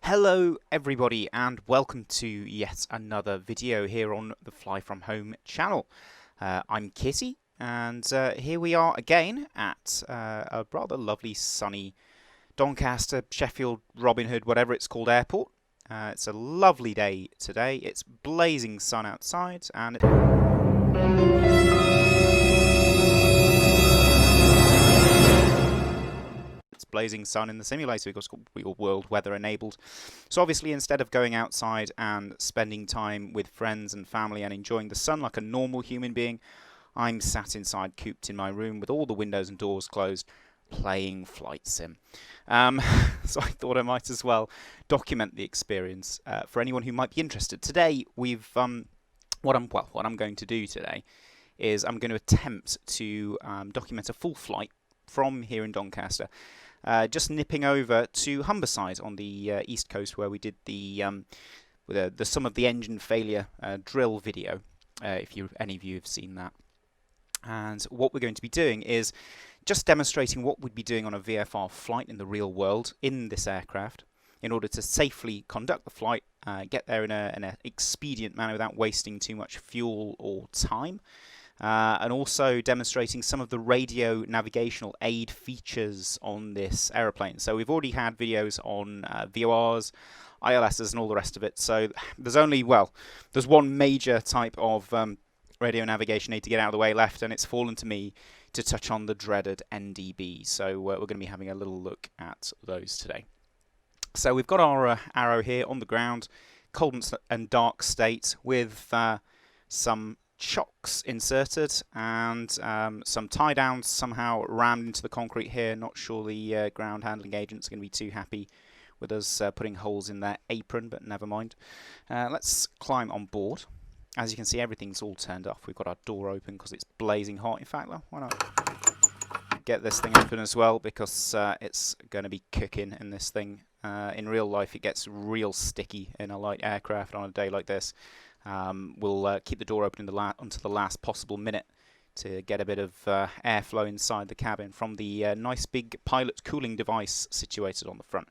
Hello everybody and welcome to yet another video here on the Fly From Home channel. I'm Kitty and here we are again at a rather lovely sunny Doncaster, Sheffield, Robin Hood, whatever it's called airport. It's a lovely day today. It's blazing sun outside and it's blazing sun in the simulator because we're world weather enabled. So obviously instead of going outside and spending time with friends and family and enjoying the sun like a normal human being, I'm sat inside cooped in my room with all the windows and doors closed playing Flight Sim. So I thought I might as well document the experience for anyone who might be interested. Today we've what I'm going to do today is I'm going to attempt to document a full flight from here in Doncaster. Just nipping over to Humberside on the east coast where we did the sum of the engine failure drill video, if any of you have seen that. And what we're going to be doing is just demonstrating what we'd be doing on a VFR flight in the real world in this aircraft in order to safely conduct the flight, get there in an expedient manner without wasting too much fuel or time. And also demonstrating some of the radio navigational aid features on this aeroplane. So we've already had videos on VORs, ILSs and all the rest of it. So there's one major type of radio navigation aid to get out of the way left, and it's fallen to me to touch on the dreaded NDB. So we're going to be having a little look at those today. So we've got our arrow here on the ground, cold and dark state with some chocks inserted and some tie downs somehow rammed into the concrete here. Not sure the ground handling agents are going to be too happy with us putting holes in their apron, but never mind. Let's climb on board. As you can see, everything's all turned off. We've got our door open because it's blazing hot. In fact, why not get this thing open as well, because it's going to be cooking in this thing. In real life it gets real sticky in a light aircraft on a day like this. We'll keep the door open until the last possible minute to get a bit of airflow inside the cabin from the nice big pilot cooling device situated on the front.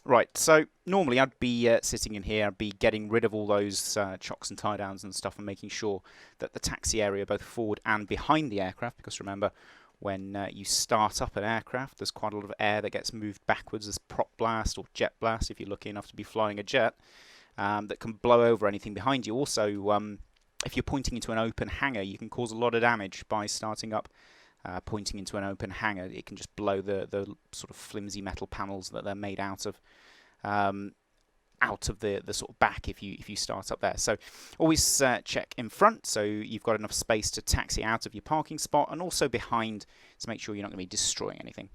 Right, so normally I'd be sitting in here, I'd be getting rid of all those chocks and tie downs and stuff and making sure that the taxi area both forward and behind the aircraft, because remember, when you start up an aircraft, there's quite a lot of air that gets moved backwards as prop blast or jet blast if you're lucky enough to be flying a jet. That can blow over anything behind you. Also, if you're pointing into an open hangar, you can cause a lot of damage by starting up pointing into an open hangar. It can just blow the sort of flimsy metal panels that they're made out of the sort of back if you start up there. So always check in front so you've got enough space to taxi out of your parking spot, and also behind to make sure you're not going to be destroying anything.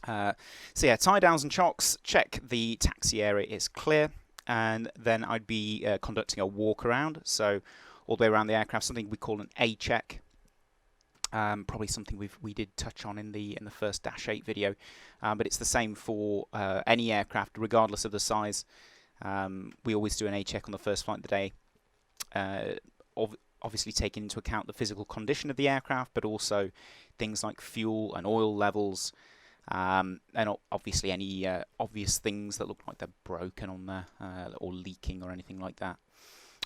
So yeah, tie downs and chocks. Check the taxi area is clear. And then I'd be conducting a walk around, so all the way around the aircraft, something we call an A check. Probably something we did touch on in the first Dash 8 video, but it's the same for any aircraft regardless of the size. We always do an A check on the first flight of the day, obviously taking into account the physical condition of the aircraft, but also things like fuel and oil levels. And obviously any obvious things that look like they're broken on there or leaking or anything like that.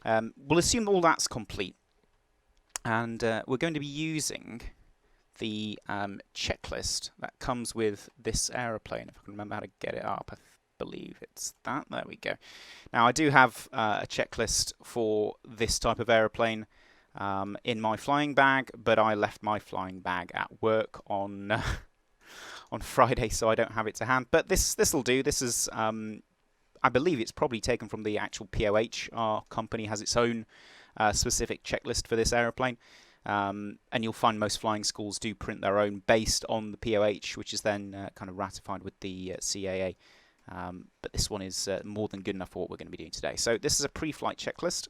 We'll assume all that's complete, and we're going to be using the checklist that comes with this aeroplane. If I can remember how to get it up, I believe it's that. There we go. Now I do have a checklist for this type of aeroplane in my flying bag, but I left my flying bag at work on Friday, so I don't have it to hand. But this will do. This is, I believe it's probably taken from the actual POH. Our company has its own specific checklist for this aeroplane. And you'll find most flying schools do print their own based on the POH, which is then kind of ratified with the CAA. But this one is more than good enough for what we're going to be doing today. So this is a pre-flight checklist.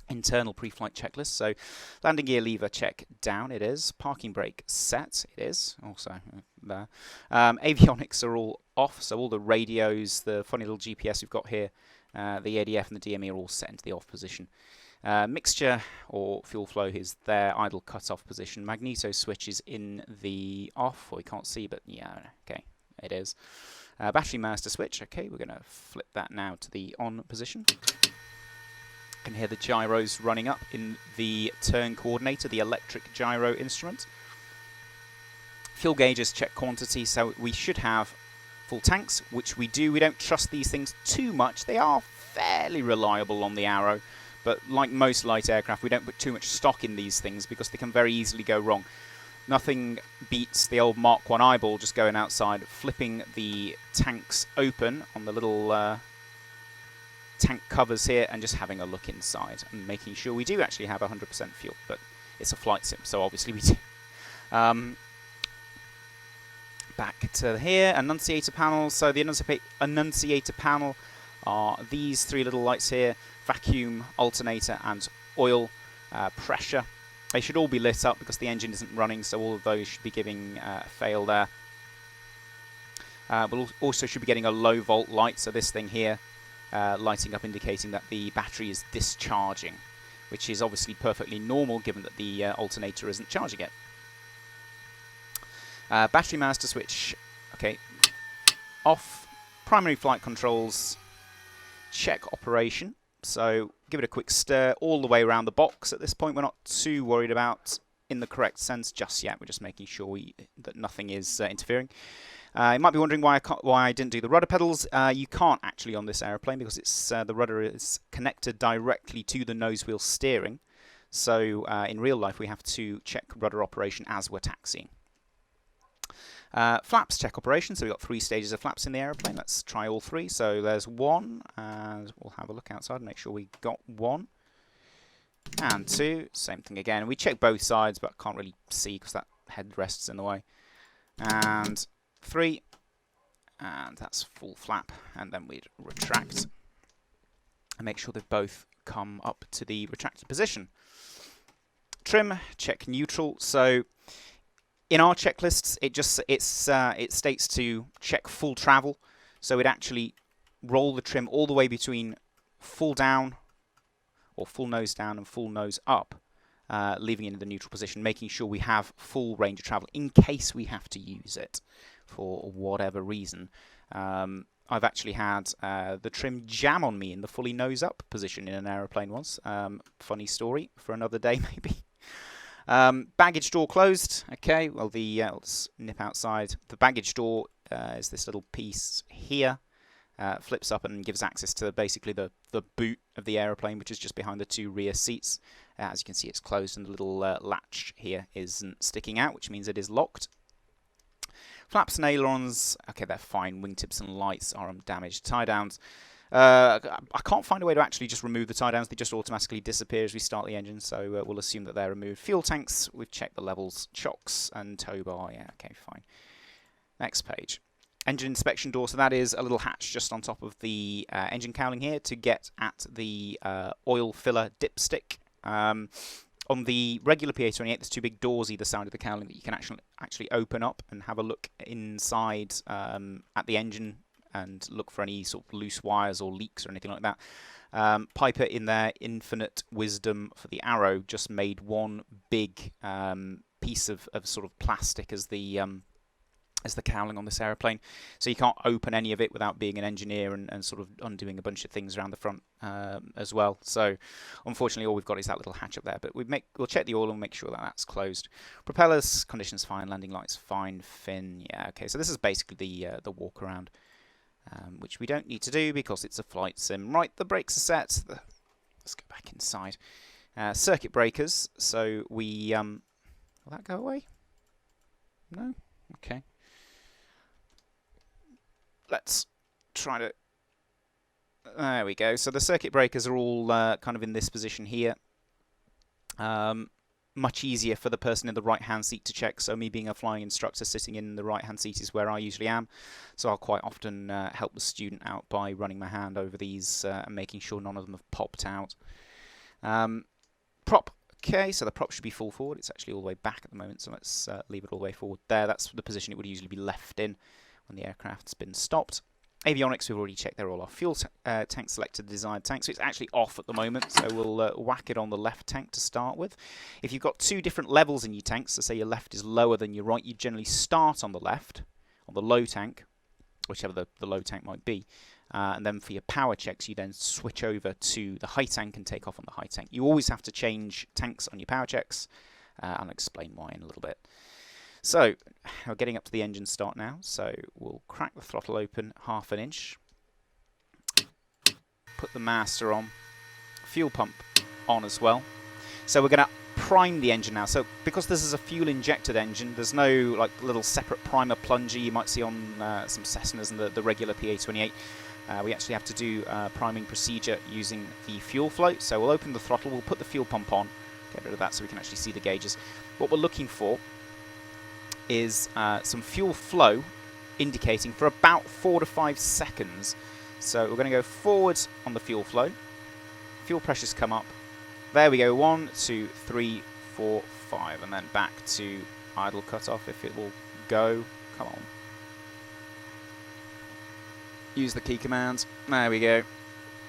Internal pre-flight checklist. So landing gear lever check down, it is. Parking brake set, it is. Also there. Avionics are all off, so all the radios, the funny little GPS we've got here, the ADF and the DME are all set into the off position. Mixture or fuel flow is there, idle cut-off position. Magneto switch is in the off, or you can't see, but yeah, okay, it is. Battery master switch. Okay, we're going to flip that now to the on position. Can hear the gyros running up in the turn coordinator, the electric gyro instrument. Fuel gauges check quantity, so we should have full tanks, which we do. We don't trust these things too much. They are fairly reliable on the Arrow, but like most light aircraft, we don't put too much stock in these things because they can very easily go wrong. Nothing beats the old Mark 1 eyeball just going outside, flipping the tanks open on the little tank covers here and just having a look inside and making sure we do actually have 100% fuel, but it's a flight sim, so obviously we do. Back to here, annunciator panels. So the annunciator panel are these three little lights here: vacuum, alternator, and oil pressure. They should all be lit up because the engine isn't running, so all of those should be giving a fail there. But also should be getting a low volt light, so this thing here lighting up indicating that the battery is discharging, which is obviously perfectly normal given that the alternator isn't charging it. Battery master switch, okay, off. Primary flight controls, check operation. So give it a quick stir all the way around the box. At this point, we're not too worried about in the correct sense just yet. We're just making sure that nothing is interfering. You might be wondering why I didn't do the rudder pedals. You can't actually on this aeroplane because it's the rudder is connected directly to the nose wheel steering. So in real life, we have to check rudder operation as we're taxiing. Flaps check operation, so we've got 3 stages of flaps in the aeroplane. Let's try all 3. So there's 1, and we'll have a look outside and make sure we got 1. And 2, same thing again. We check both sides, but can't really see because that headrest's in the way. And 3, and that's full flap. And then we'd retract and make sure they've both come up to the retracted position. Trim, check neutral. So in our checklists, it states to check full travel, so it actually roll the trim all the way between full down, or full nose down and full nose up, leaving it in the neutral position, making sure we have full range of travel in case we have to use it for whatever reason. I've actually had the trim jam on me in the fully nose up position in an aeroplane once. Funny story for another day, maybe. Baggage door closed. Okay, well, let's nip outside. The baggage door is this little piece here. Flips up and gives access to basically the boot of the aeroplane, which is just behind the 2 rear seats. As you can see, it's closed and the little latch here isn't sticking out, which means it is locked. Flaps and ailerons, okay, they're fine. Wingtips and lights are undamaged. Tie downs. I can't find a way to actually just remove the tie downs. They just automatically disappear as we start the engine, so we'll assume that they're removed. Fuel tanks, we've checked the levels. Chocks and tow bar, yeah, okay, fine. Next page. Engine inspection door, so that is a little hatch just on top of the engine cowling here to get at the oil filler dipstick. On the regular PA-28, there's 2 big doors either side of the cowling that you can actually open up and have a look inside at the engine and look for any sort of loose wires or leaks or anything like that. Piper, in their infinite wisdom for the Arrow, just made one big piece of sort of plastic as the cowling on this aeroplane, so you can't open any of it without being an engineer and sort of undoing a bunch of things around the front as well. So unfortunately all we've got is that little hatch up there, but we'll check the oil and make sure that that's closed. Propellers, conditions fine. Landing lights fine. Fin, yeah, okay. So this is basically the walk around, which we don't need to do because it's a flight sim. Right, the brakes are set. Let's go back inside. Circuit breakers, so we will that go away? No? Okay. Let's try to... There we go. So the circuit breakers are all kind of in this position here. Much easier for the person in the right-hand seat to check. So me being a flying instructor, sitting in the right-hand seat is where I usually am. So I'll quite often help the student out by running my hand over these and making sure none of them have popped out. Prop. Okay, so the prop should be full forward. It's actually all the way back at the moment, so let's leave it all the way forward there. That's the position it would usually be left in when the aircraft's been stopped. Avionics, we've already checked they're all off. Fuel tank selected, desired tank, so it's actually off at the moment, so we'll whack it on the left tank to start with. If you've got 2 different levels in your tanks, so say your left is lower than your right, you generally start on the left, on the low tank, whichever the low tank might be. And then for your power checks, you then switch over to the high tank and take off on the high tank. You always have to change tanks on your power checks. I'll explain why in a little bit. So we're getting up to the engine start now. So we'll crack the throttle open 1/2 inch. Put the master on. Fuel pump on as well. So we're going to prime the engine now. So because this is a fuel injected engine, there's no like little separate primer plunger you might see on some Cessnas and the regular PA28. We actually have to do a priming procedure using the fuel flow. So we'll open the throttle, we'll put the fuel pump on, get rid of that so we can actually see the gauges. What we're looking for is some fuel flow indicating for about 4 to 5 seconds. So we're going to go forward on the fuel flow. Fuel pressures come up. There we go, 1, 2, 3, 4, 5, and then back to idle cutoff if it will go. Come on. Use the key command. There we go.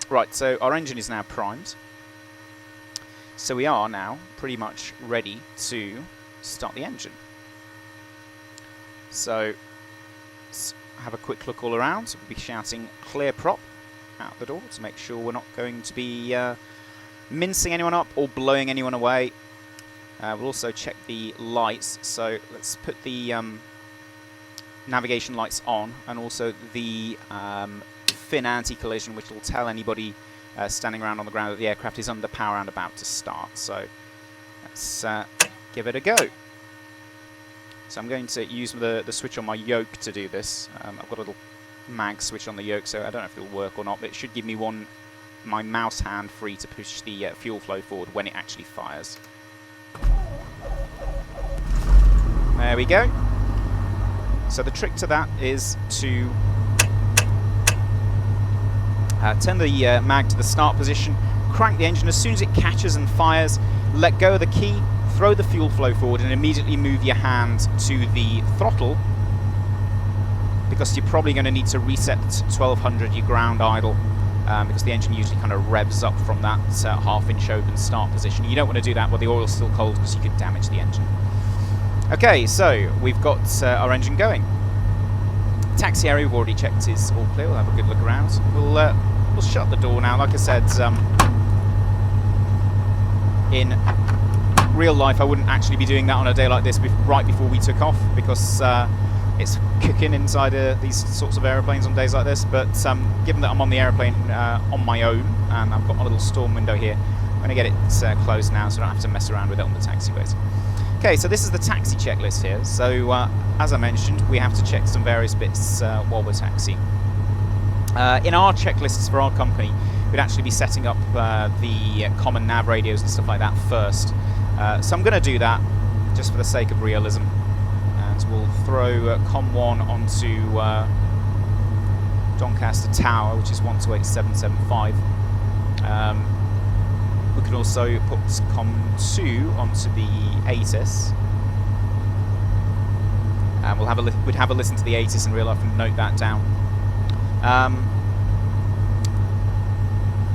Right, so our engine is now primed. So we are now pretty much ready to start the engine. So let's have a quick look all around. So we'll be shouting clear prop out the door to make sure we're not going to be mincing anyone up or blowing anyone away. We'll also check the lights. So let's put the navigation lights on, and also the fin anti-collision, which will tell anybody standing around on the ground that the aircraft is under power and about to start. So let's give it a go. So I'm going to use the switch on my yoke to do this. I've got a little mag switch on the yoke, so I don't know if it'll work or not, but it should give me my mouse hand free to push the fuel flow forward when it actually fires. There we go. So the trick to that is to turn the mag to the start position, crank the engine. As soon as it catches and fires, let go of the key, throw the fuel flow forward, and immediately move your hand to the throttle, because you're probably going to need to reset 1200 your ground idle, because the engine usually kind of revs up from that 1/2 inch open start position. You don't want to do that while the oil's still cold, because you could damage the engine. Okay, so we've got our engine going. Taxi area we've already checked is all clear. We'll have a good look around. We'll shut the door now. Like I said, in real life I wouldn't actually be doing that on a day like this right before we took off, because it's cooking inside these sorts of aeroplanes on days like this. But given that I'm on the aeroplane on my own, and I've got my little storm window here, I'm going to get it closed now so I don't have to mess around with it on the taxiways. Okay, so this is the taxi checklist here. So as I mentioned, we have to check some various bits while we're taxiing. In our checklists for our company, we'd actually be setting up the common nav radios and stuff like that first. So I'm going to do that just for the sake of realism. And we'll throw Com1 onto Doncaster Tower, which is 128.775. We can also put Com2 onto the ATIS. And we'd have a listen to the ATIS in real life and note that down.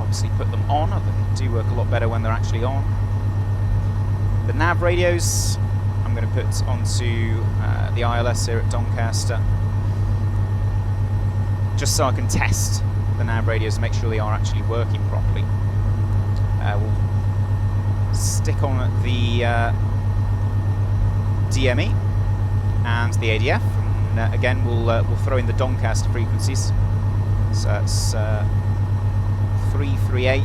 Obviously put them on. They do work a lot better when they're actually on. The nav radios I'm going to put onto the ILS here at Doncaster, just so I can test the nav radios and make sure they are actually working properly. We'll stick on the DME and the ADF, and again we'll throw in the Doncaster frequencies. So that's 338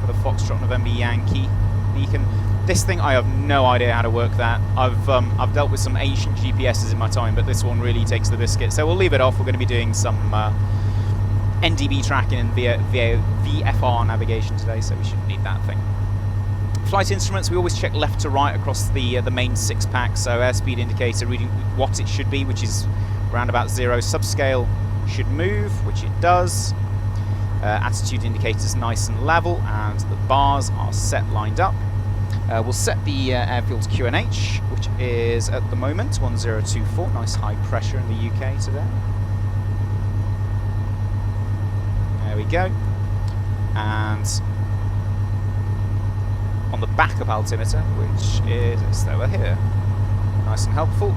for the Foxtrot November Yankee beacon. This thing, I have no idea how to work that. I've dealt with some ancient GPSs in my time, but this one really takes the biscuit. So we'll leave it off. We're going to be doing some NDB tracking and VFR navigation today, so we shouldn't need that thing. Flight instruments, we always check left to right across the main 6-pack. So airspeed indicator reading what it should be, which is around about 0. Subscale should move, which it does. Attitude indicator's nice and level, and the bars are set lined up. We'll set the airfield QNH, which is at the moment 1024. Nice high pressure in the UK today. There we go. And on the backup altimeter, which is over here, nice and helpful.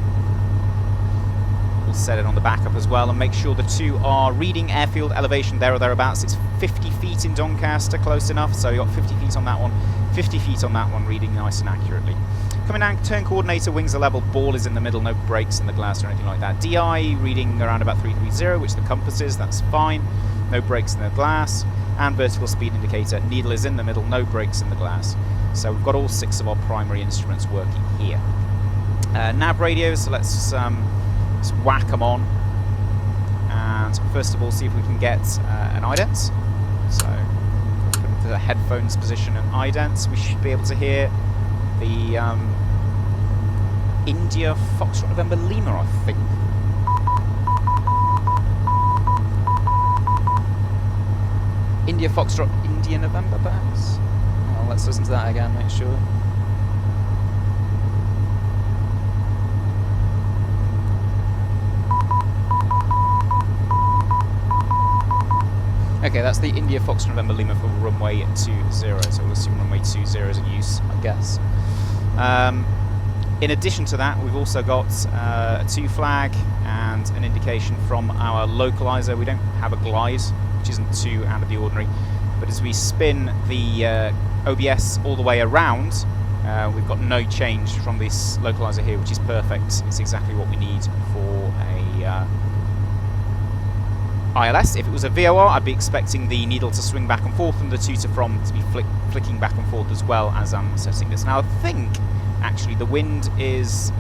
we'll set it on the backup as well, and make sure the two are reading airfield elevation there or thereabouts. It's 50 feet in Doncaster, close enough, so you've got 50 feet on that one, 50 feet on that one, reading nice and accurately. Coming down, turn coordinator, wings are level, ball is in the middle, no brakes in the glass or anything like that. DI reading around about 330, which the compass is, that's fine, no brakes in the glass. And vertical speed indicator, needle is in the middle, no brakes in the glass. So we've got all 6 of our primary instruments working here. Nav radios, so let's whack them on. And first of all, see if we can get an ident. So put into the headphones position and ident. We should be able to hear the India Foxtrot November Lima, I think. India Foxtrot India November, perhaps? Well, let's listen to that again, make sure. Okay, that's the India Foxtrot November Lima for runway 20, so we'll assume runway 20 is in use, I guess. In addition to that, we've also got a 2 flag and an indication from our localizer. We don't have a glide, which isn't too out of the ordinary, but as we spin the OBS all the way around, we've got no change from this localizer here, which is perfect. It's exactly what we need for a ILS. If it was a VOR, I'd be expecting the needle to swing back and forth and the to from to be flicking back and forth as well as I'm setting this. Now I think actually the wind is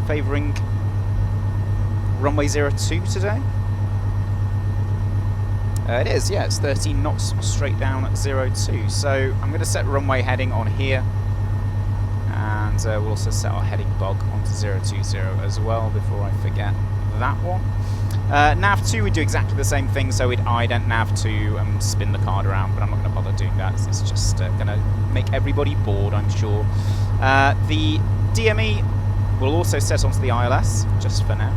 favouring runway 02 today. It is, yeah, it's 13 knots straight down at 02. So I'm going to set runway heading on here, and we'll also set our heading log onto 020 as well before I forget that one. Nav 2, we do exactly the same thing, so we'd ident Nav 2 and spin the card around, but I'm not going to bother doing that. It's just going to make everybody bored, I'm sure. The DME will also set onto the ILS, just for now.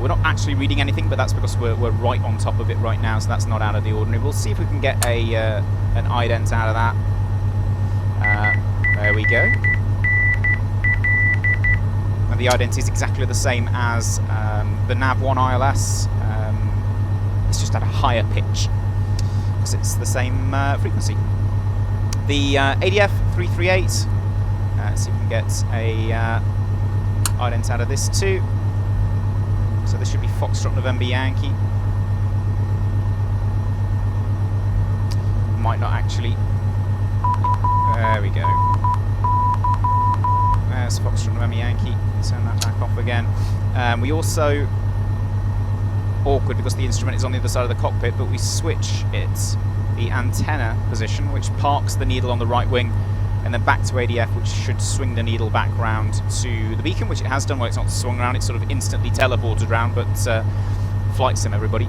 We're not actually reading anything, but that's because we're right on top of it right now, so that's not out of the ordinary. We'll see if we can get a an ident out of that. There we go. And the ident is exactly the same as the Nav1 ILS. It's just at a higher pitch, because it's the same frequency. The ADF 338, let's see if we can get a ident out of this too. So this should be Foxtrot November Yankee. Might not actually. There we go. There's Foxtrot November Yankee. Turn that back off again. We also, awkward because the instrument is on the other side of the cockpit, but we switch it, the antenna position, which parks the needle on the right wing, and then back to ADF, which should swing the needle back round to the beacon, which it has done. Well, it's not swung around, it's sort of instantly teleported around, but flight sim, everybody.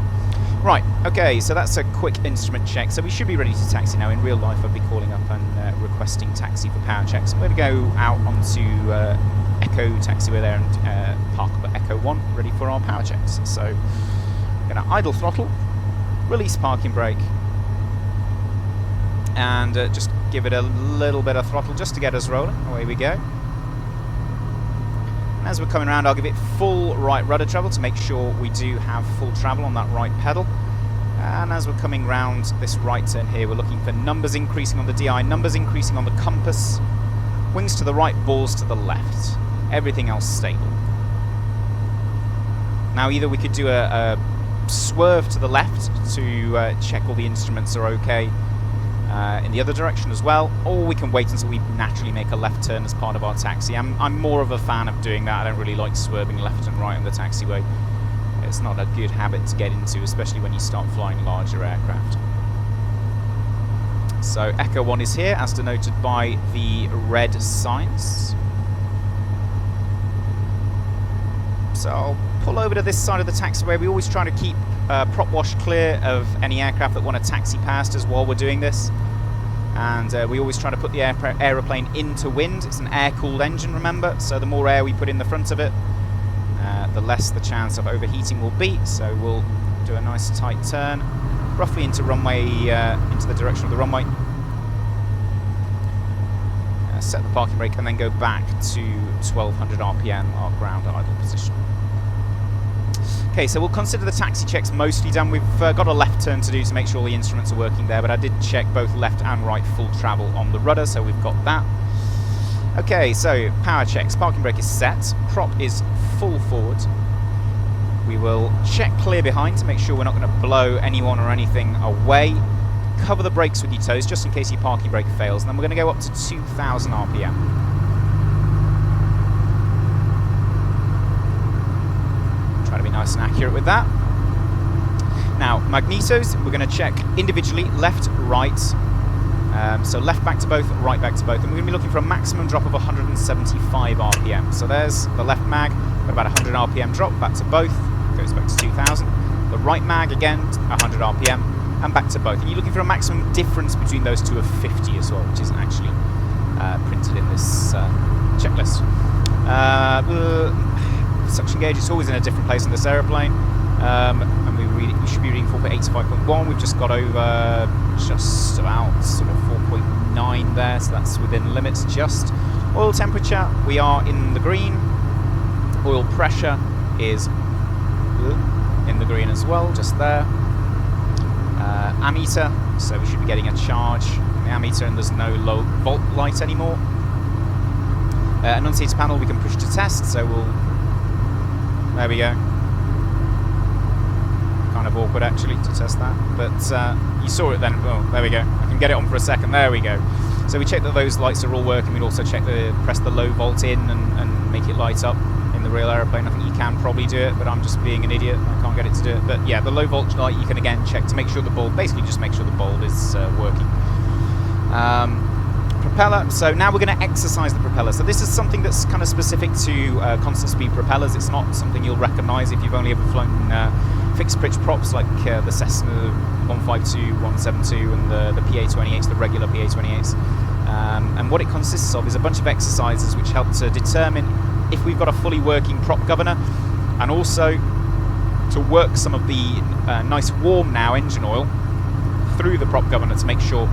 Right, okay, so that's a quick instrument check. So we should be ready to taxi now. In real life, I'd be calling up and requesting taxi for power checks. I'm going to go out onto Echo taxiway there and park up at Echo 1, ready for our power checks. So I'm going to idle throttle, release parking brake, and just give it a little bit of throttle just to get us rolling. Away we go. And as we're coming around, I'll give it full right rudder travel to make sure we do have full travel on that right pedal. And as we're coming round this right turn here, we're looking for numbers increasing on the DI, numbers increasing on the compass, wings to the right, balls to the left. Everything else stable. Now either we could do a swerve to the left to check all the instruments are okay in the other direction as well, or we can wait until we naturally make a left turn as part of our taxi. I'm more of a fan of doing that. I don't really like swerving left and right on the taxiway. It's not a good habit to get into, especially when you start flying larger aircraft. So Echo 1 is here, as denoted by the red signs. So I'll pull over to this side of the taxiway. We always try to keep prop wash clear of any aircraft that want to taxi past us while we're doing this. And we always try to put the aeroplane into wind. It's an air-cooled engine, remember, so the more air we put in the front of it, the less the chance of overheating will be. So we'll do a nice tight turn, roughly into runway, into the direction of the runway. set the parking brake, and then go back to 1200 RPM, our ground idle position. Okay, so we'll consider the taxi checks mostly done. We've got a left turn to do to make sure all the instruments are working there, but I did check both left and right full travel on the rudder, so we've got that. Okay, so power checks. Parking brake is set. Prop is full forward. We will check clear behind to make sure we're not going to blow anyone or anything away. Cover the brakes with your toes just in case your parking brake fails, and then we're going to go up to 2000 RPM. Try to be nice and accurate with that. Now, magnetos, we're going to check individually, left, right. So left back to both, right back to both, and we're going to be looking for a maximum drop of 175 RPM. So there's the left mag, got about 100 RPM drop, back to both, goes back to 2000. The right mag, again, 100 RPM, and back to both. And you're looking for a maximum difference between those two of 50 as well, which isn't actually printed in this checklist. Suction gauge, it's always in a different place on this aeroplane. And we should be reading 4.85.1. We've just got over just about sort of 4.9 there, so that's within limits just. Oil temperature, we are in the green. Oil pressure is in the green as well, just there. Ammeter, so we should be getting a charge on the ammeter, and there's no low volt light anymore. Annunciator panel we can push to test, so we'll... There we go. Kind of awkward actually to test that, but you saw it then. Well, there we go. I can get it on for a second. There we go. So we check that those lights are all working. We'd also check press the low volt in and make it light up in the real aeroplane. I think you can probably do it, but I'm just being an idiot. I can't get it to do it. But yeah, the low volt light you can again check to make sure the bulb, basically just make sure the bulb is working. Propeller, so now we're going to exercise the propeller. So this is something that's kind of specific to constant speed propellers. It's not something you'll recognise if you've only ever flown fixed pitch props like the Cessna 152, 172 and the PA-28s, the regular PA-28s. And what it consists of is a bunch of exercises which help to determine if we've got a fully working prop governor, and also to work some of the nice warm now engine oil through the prop governor to make sure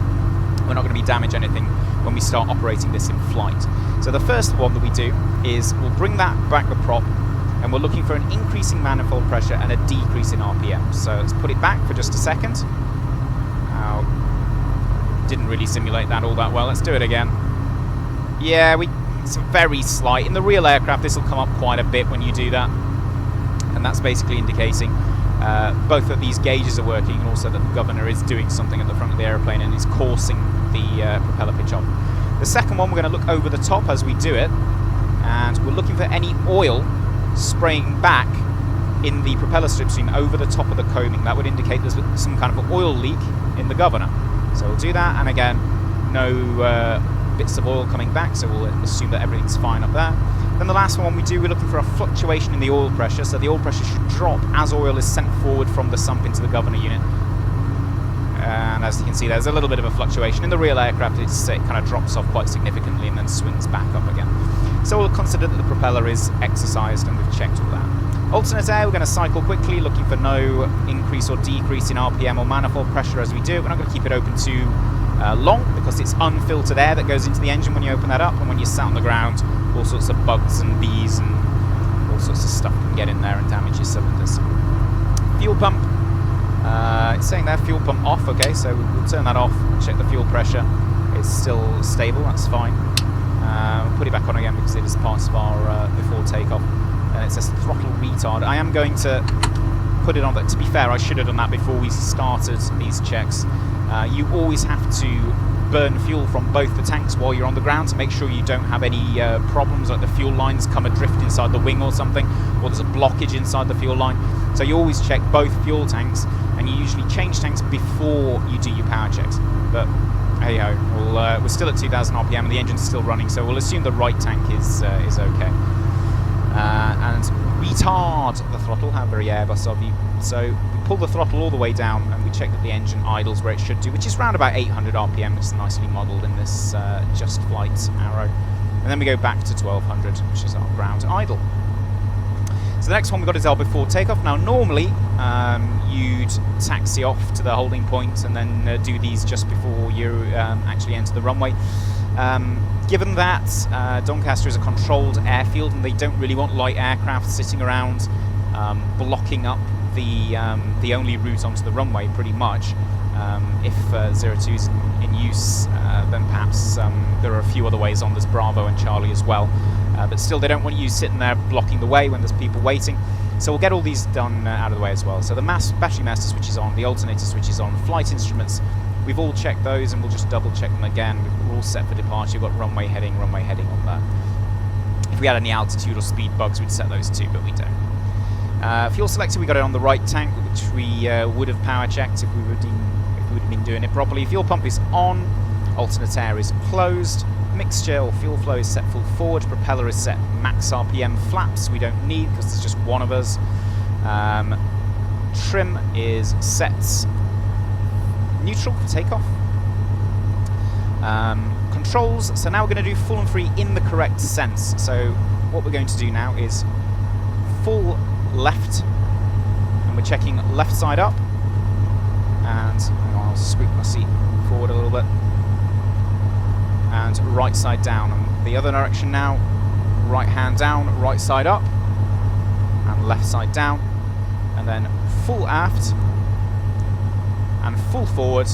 we're not going to be damage anything when we start operating this in flight. So the first one that we do is we'll bring that back the prop, and we're looking for an increasing manifold pressure and a decrease in RPM. So let's put it back for just a second. Didn't really simulate that all that well. Let's do it again. Yeah, it's very slight. In the real aircraft, this will come up quite a bit when you do that, and that's basically indicating both that these gauges are working and also that the governor is doing something at the front of the aeroplane and is coursing the propeller pitch off. The second one, we're going to look over the top as we do it, and we're looking for any oil spraying back in the propeller strip stream over the top of the coaming. That would indicate there's some kind of oil leak in the governor. So we'll do that, and again, no bits of oil coming back, so we'll assume that everything's fine up there. Then the last one we do, we're looking for a fluctuation in the oil pressure, so the oil pressure should drop as oil is sent forward from the sump into the governor unit. And as you can see, there's a little bit of a fluctuation. In the real aircraft, it kind of drops off quite significantly and then swings back up again. So we'll consider that the propeller is exercised, and we've checked all that. Alternate air, we're going to cycle quickly, looking for no increase or decrease in RPM or manifold pressure as we do it. We're not going to keep it open too long, because it's unfiltered air that goes into the engine when you open that up, and when you're sat on the ground, all sorts of bugs and bees and all sorts of stuff can get in there and damage your cylinders. Fuel pump, it's saying there fuel pump off. Okay, so we'll turn that off, check the fuel pressure, it's still stable, that's fine. We'll put it back on again because it is part of our before takeoff, and it says throttle retard. I am going to put it on, but to be fair, I should have done that before we started these checks. You always have to burn fuel from both the tanks while you're on the ground to make sure you don't have any problems, like the fuel lines come adrift inside the wing or something, or there's a blockage inside the fuel line. So you always check both fuel tanks, and you usually change tanks before you do your power checks. But hey ho, we're still at 2000 RPM and the engine's still running, so we'll assume the right tank is okay. And retard the throttle, how very Airbus of you. So we pull the throttle all the way down, and we check that the engine idles where it should do, which is around about 800 RPM, which is nicely modelled in this Just Flight arrow. And then we go back to 1200, which is our ground idle. So the next one we've got is our before takeoff. Now normally you'd taxi off to the holding point and then do these just before you actually enter the runway. Given that Doncaster is a controlled airfield and they don't really want light aircraft sitting around blocking up the only route onto the runway pretty much, if 02 is in use, then perhaps there are a few other ways on. There's Bravo and Charlie as well. But still, they don't want you sitting there blocking the way when there's people waiting. So we'll get all these done out of the way as well. So the battery master switch is on, the alternator switch is on, flight instruments, we've all checked those and we'll just double check them again. We're all set for departure. We've got runway heading on there. If we had any altitude or speed bugs, we'd set those too, but we don't. Fuel selector, we got it on the right tank, which we would have power checked if we would have been doing it properly. Fuel pump is on, alternate air is closed. Mixture or fuel flow is set full forward, propeller is set max RPM, flaps we don't need because there's just one of us. Trim is set neutral for takeoff. Controls, so now we're going to do full and free in the correct sense. So what we're going to do now is full left, and we're checking left side up, and I'll scoot my seat forward a little bit. And right side down, and the other direction now, right hand down, right side up, and left side down, and then full aft, and full forward,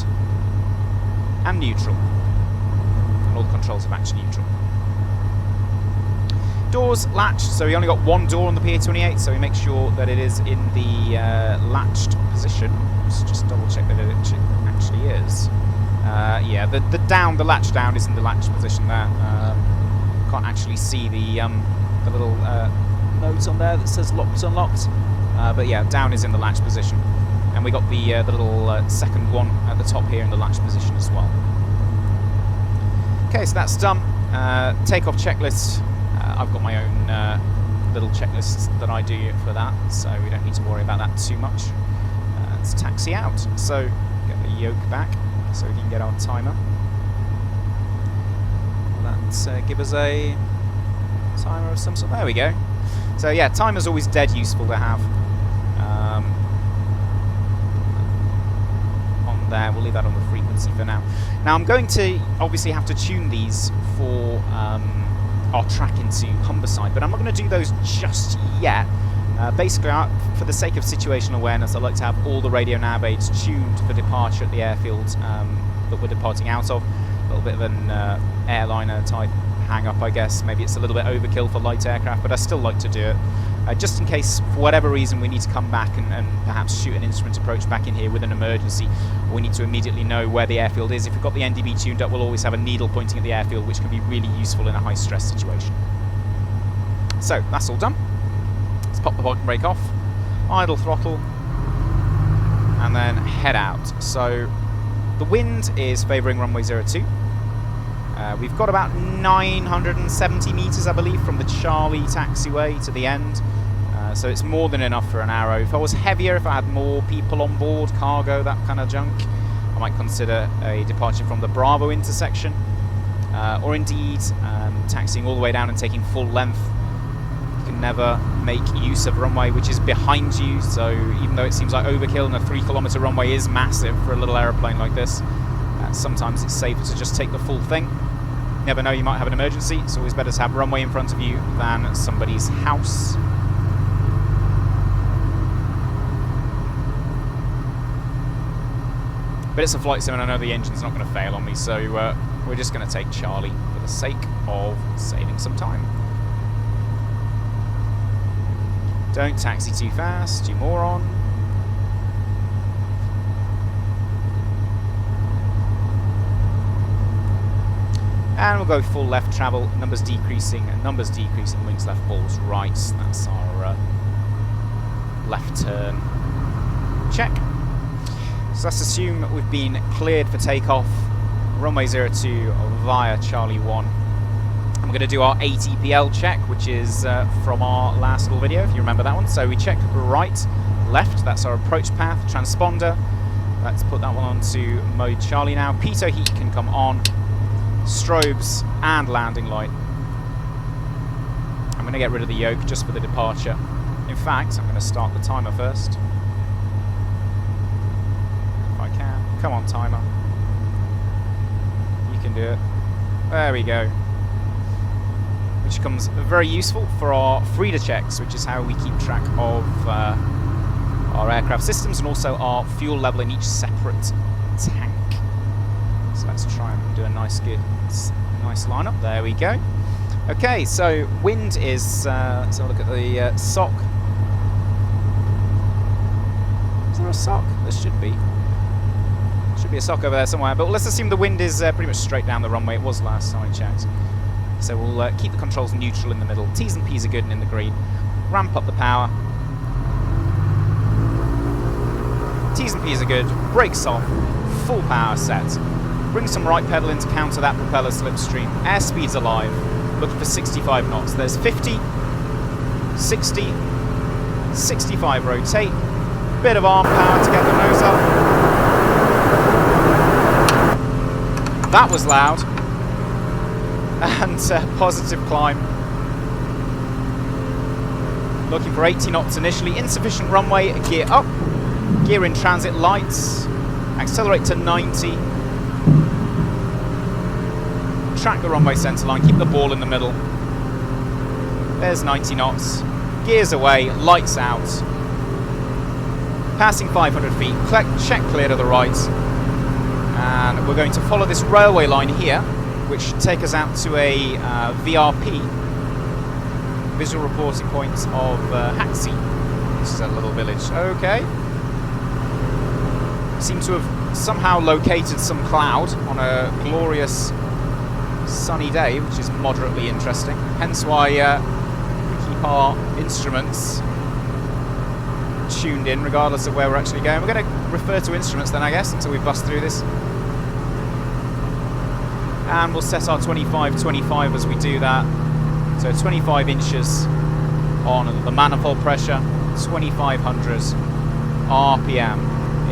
and neutral. And all the controls are match neutral. Doors latched, so we only got one door on the PA-28, so we make sure that it is in the latched position. Let's just double check that it actually is. Yeah, the latch down is in the latch position there. Can't actually see the little note on there that says locked, unlocked. But yeah, down is in the latch position, and we got the little second one at the top here in the latch position as well. Okay, so that's done. Takeoff checklist. I've got my own little checklist that I do for that, so we don't need to worry about that too much. Let's taxi out. So get the yoke back, so we can get our timer. Let's give us a timer of some sort. There we go. So yeah, timer's always dead useful to have. On there, we'll leave that on the frequency for now. Now I'm going to obviously have to tune these for our track into Humberside, but I'm not going to do those just yet. Basically, for the sake of situational awareness, I like to have all the radio nav aids tuned for departure at the airfield that we're departing out of. A little bit of an airliner type hang-up, I guess. Maybe it's a little bit overkill for light aircraft, but I still like to do it. Just in case, for whatever reason, we need to come back and perhaps shoot an instrument approach back in here with an emergency. We need to immediately know where the airfield is. If we've got the NDB tuned up, we'll always have a needle pointing at the airfield, which can be really useful in a high-stress situation. So, that's all done. Let's pop the parking brake off, idle throttle, and then head out. So the wind is favouring runway 02. We've got about 970 metres, I believe, from the Charlie taxiway to the end. So it's more than enough for an arrow. If I was heavier, if I had more people on board, cargo, that kind of junk, I might consider a departure from the Bravo intersection. Or indeed, taxiing all the way down and taking full length. Never make use of runway which is behind you, so even though it seems like overkill and a 3-kilometre runway is massive for a little aeroplane like this, sometimes it's safer to just take the full thing. You never know, you might have an emergency. It's always better to have runway in front of you than somebody's house. But it's a flight sim and I know the engine's not going to fail on me, so we're just going to take Charlie for the sake of saving some time. Don't taxi too fast, you moron. And we'll go full left travel, numbers decreasing, wings left, balls right. That's our left turn check. So let's assume that we've been cleared for takeoff. Runway 02 via Charlie 1. I'm going to do our ATPL check, which is from our last little video, if you remember that one. So we check right, left, that's our approach path, transponder. Let's put that one onto mode Charlie now. Pitot heat can come on, strobes and landing light. I'm going to get rid of the yoke just for the departure. In fact, I'm going to start the timer first. If I can. Come on, timer. You can do it. There we go. Which becomes very useful for our Frida checks, which is how we keep track of our aircraft systems and also our fuel level in each separate tank. So let's try and do a nice lineup. There we go. Okay, so wind is, let's have a look at the sock. Is there a sock? There should be. Should be a sock over there somewhere, but let's assume the wind is pretty much straight down the runway. It was last time I checked. So we'll keep the controls neutral in the middle. T's and P's are good and in the green. Ramp up the power. T's and P's are good. Brakes off. Full power set. Bring some right pedal in to counter that propeller slipstream. Airspeed's alive. Looking for 65 knots. There's 50, 60, 65 rotate. Bit of arm power to get the nose up. That was loud. And positive climb. Looking for 80 knots initially. Insufficient runway. Gear up. Gear in transit. Lights. Accelerate to 90. Track the runway centre line. Keep the ball in the middle. There's 90 knots. Gears away. Lights out. Passing 500 feet. Check clear to the right. And we're going to follow this railway line here, which should take us out to a VRP, visual reporting point of Haxi. This is a little village. Okay. Seem to have somehow located some cloud on a glorious sunny day, which is moderately interesting. Hence why we keep our instruments tuned in, regardless of where we're actually going. We're going to refer to instruments then, I guess, until we bust through this. And we'll set our 25-25 as we do that. So 25 inches on the manifold pressure, 2500 RPM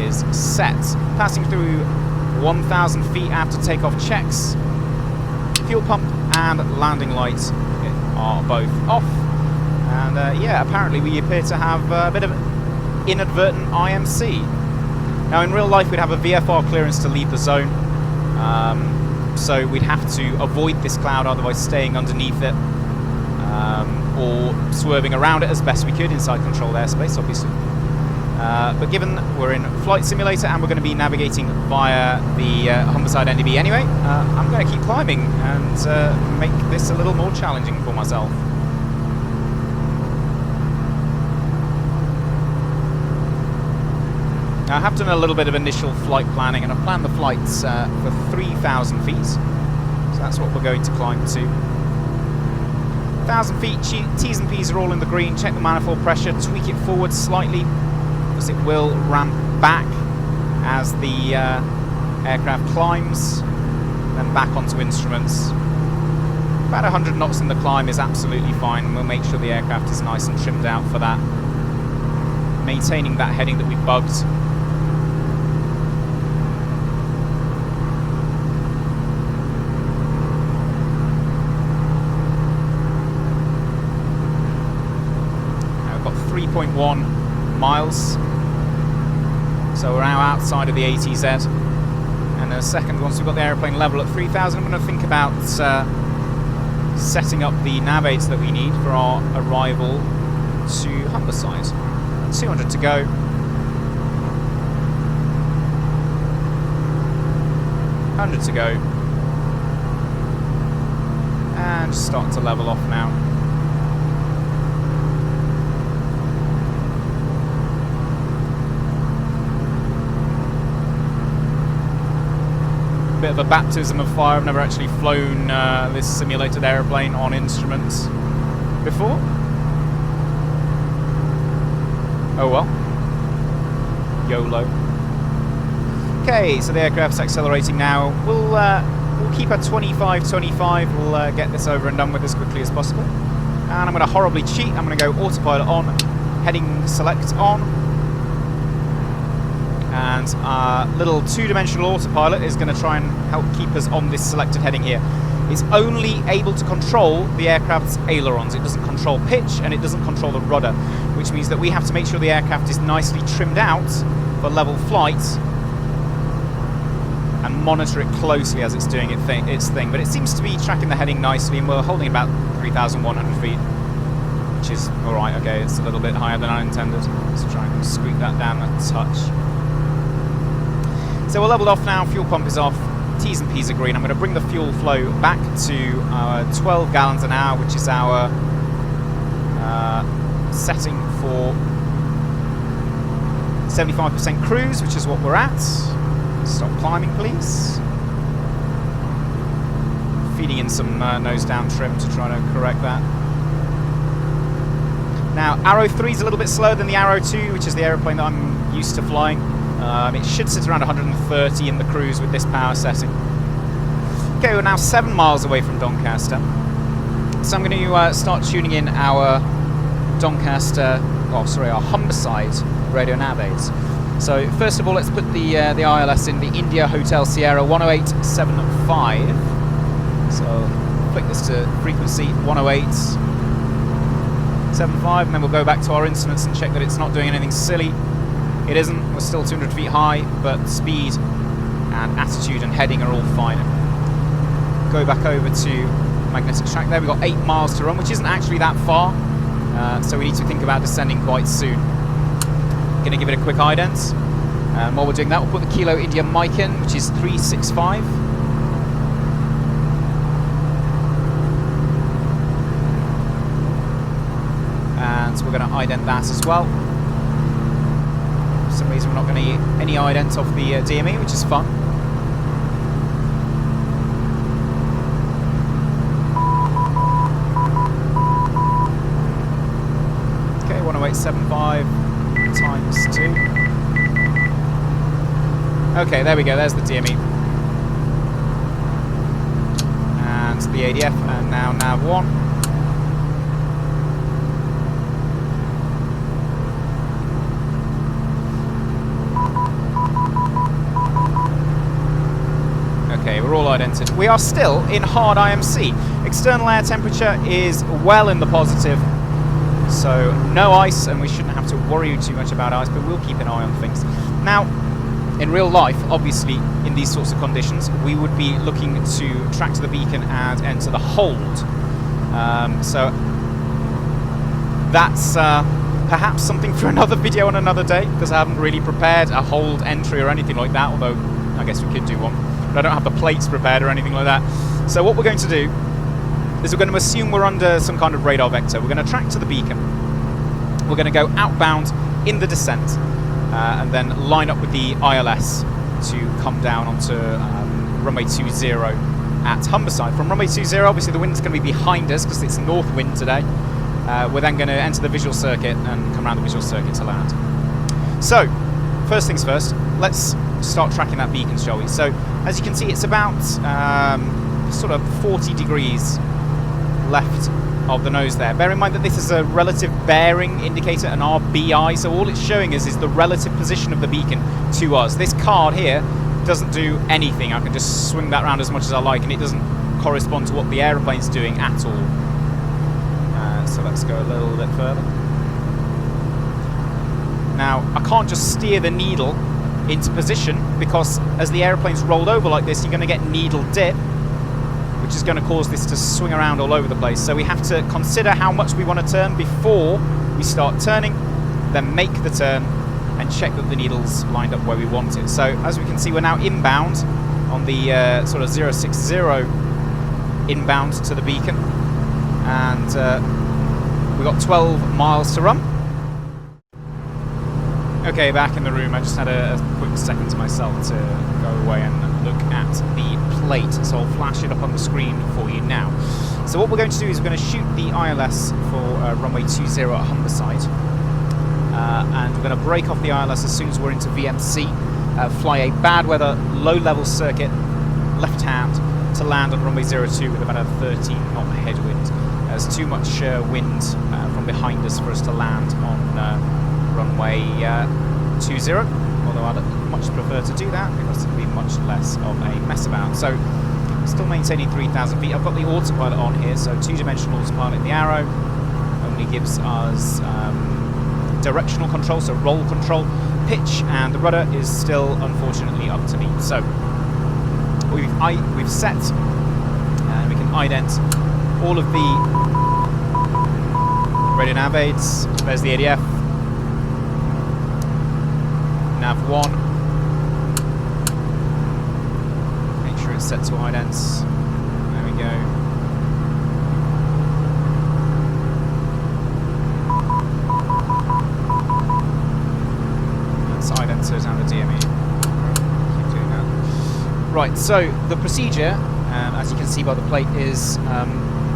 is set. Passing through 1,000 feet after takeoff checks. Fuel pump and landing lights are both off. And yeah, apparently we appear to have a bit of inadvertent IMC. Now in real life we'd have a VFR clearance to leave the zone. So we'd have to avoid this cloud, otherwise staying underneath it, or swerving around it as best we could inside controlled airspace, obviously. But given we're in Flight Simulator and we're going to be navigating via the Humberside NDB anyway, I'm going to keep climbing and make this a little more challenging for myself. Now, I have done a little bit of initial flight planning, and I've planned the flights for 3,000 feet. So that's what we're going to climb to. 1,000 feet, T's and P's are all in the green. Check the manifold pressure, tweak it forward slightly, because it will ramp back as the aircraft climbs, then back onto instruments. About 100 knots in the climb is absolutely fine. We'll make sure the aircraft is nice and trimmed out for that. Maintaining that heading that we bugged. Now we've got 3.1 miles. So we're now outside of the ATZ. And in a second, once we've got the aeroplane level at 3,000, I'm going to think about setting up the nav aids that we need for our arrival to Humberside. 200 to go. $100 to go. And just starting to level off now. Bit of a baptism of fire. I've never actually flown this simulated aeroplane on instruments before. Oh well. YOLO. Okay, so the aircraft's accelerating now. We'll keep at 25-25. We'll get this over and done with as quickly as possible. And I'm going to horribly cheat. I'm going to go autopilot on, heading select on. And our little two-dimensional autopilot is going to try and help keep us on this selected heading here. It's only able to control the aircraft's ailerons. It doesn't control pitch and it doesn't control the rudder. which means that we have to make sure the aircraft is nicely trimmed out for level flight and monitor it closely as it's doing its thing. But it seems to be tracking the heading nicely, and we're holding about 3,100 feet, which is alright. Okay, it's a little bit higher than I intended. Let's try and squeak that down a touch. So we're leveled off now, fuel pump is off, T's and P's are green. I'm going to bring the fuel flow back to 12 gallons an hour, which is our setting for 75% cruise, which is what we're at. Stop climbing, please. Feeding in some nose down trim to try to correct that. Now, Arrow 3 is a little bit slower than the Arrow 2, which is the aeroplane that I'm used to flying. It should sit around 130 in the cruise with this power setting. Okay, we're now 7 miles away from Doncaster. So I'm going to start tuning in our Doncaster, our Humberside radio nav aids. So first of all, let's put the ILS in the India Hotel Sierra 10875. So click this to frequency 10875, and then we'll go back to our instruments and check that it's not doing anything silly. It isn't. We're still 200 feet high, but speed and attitude and heading are all fine. Go back over to magnetic track there. We've got 8 miles to run, which isn't actually that far, so we need to think about descending quite soon. Going to give it a quick ident. While we're doing that, we'll put the Kilo India mic in, which is 365. And we're going to ident that as well. For some reason we're not going to get any ident off the DME, which is fun. Okay, 10875 times 2. Okay, there we go, there's the DME. And the ADF, and now nav 1. Okay, we're all idented. We are still in hard IMC. External air temperature is well in the positive. So no ice, and we shouldn't have to worry too much about ice, but we'll keep an eye on things. Now, in real life, obviously, in these sorts of conditions, we would be looking to track to the beacon and enter the hold. So that's perhaps something for another video on another day, because I haven't really prepared a hold entry or anything like that, although I guess we could do one. But I don't have the plates prepared or anything like that. So what we're going to do is we're going to assume we're under some kind of radar vector. We're going to track to the beacon. We're going to go outbound in the descent, and then line up with the ILS to come down onto runway 20 at Humberside. From runway 20, obviously the wind's going to be behind us because it's north wind today. We're then going to enter the visual circuit and come around the visual circuit to land. So, first things first, let's start tracking that beacon, shall we? So, as you can see, it's about sort of 40 degrees left of the nose there. Bear in mind that this is a relative bearing indicator, an RBI, so all it's showing us is the relative position of the beacon to us. This card here doesn't do anything. I can just swing that around as much as I like, and it doesn't correspond to what the aeroplane's doing at all. So let's go a little bit further. Now, I can't just steer the needle into position, because as the aeroplane's rolled over like this, you're going to get needle dip, which is going to cause this to swing around all over the place. So we have to consider how much we want to turn before we start turning, then make the turn and check that the needle's lined up where we want it. So as we can see, we're now inbound on the sort of 060 inbound to the beacon, and we've got 12 miles to run. Okay, back in the room. I just had a quick second to myself to go away and look at the plate, so I'll flash it up on the screen for you now. So what we're going to do is we're going to shoot the ILS for runway 20 at Humberside, and we're going to break off the ILS as soon as we're into VMC, fly a bad weather low level circuit left hand to land on runway 02 with about a 13 knot headwind. There's too much wind from behind us for us to land on runway 20, although I'd much prefer to do that because it'll be much less of a mess about. So, still maintaining 3,000 feet. I've got the autopilot on here, so two-dimensional autopilot. The arrow only gives us directional control, so roll control, pitch, and the rudder is still unfortunately up to me. So we've set, and we can ident all of the radio nav aids. There's the ADF, nav 1. Make sure it's set to idents. There we go. Identers and the DME. Keep doing that. Right, so the procedure, as you can see by the plate, is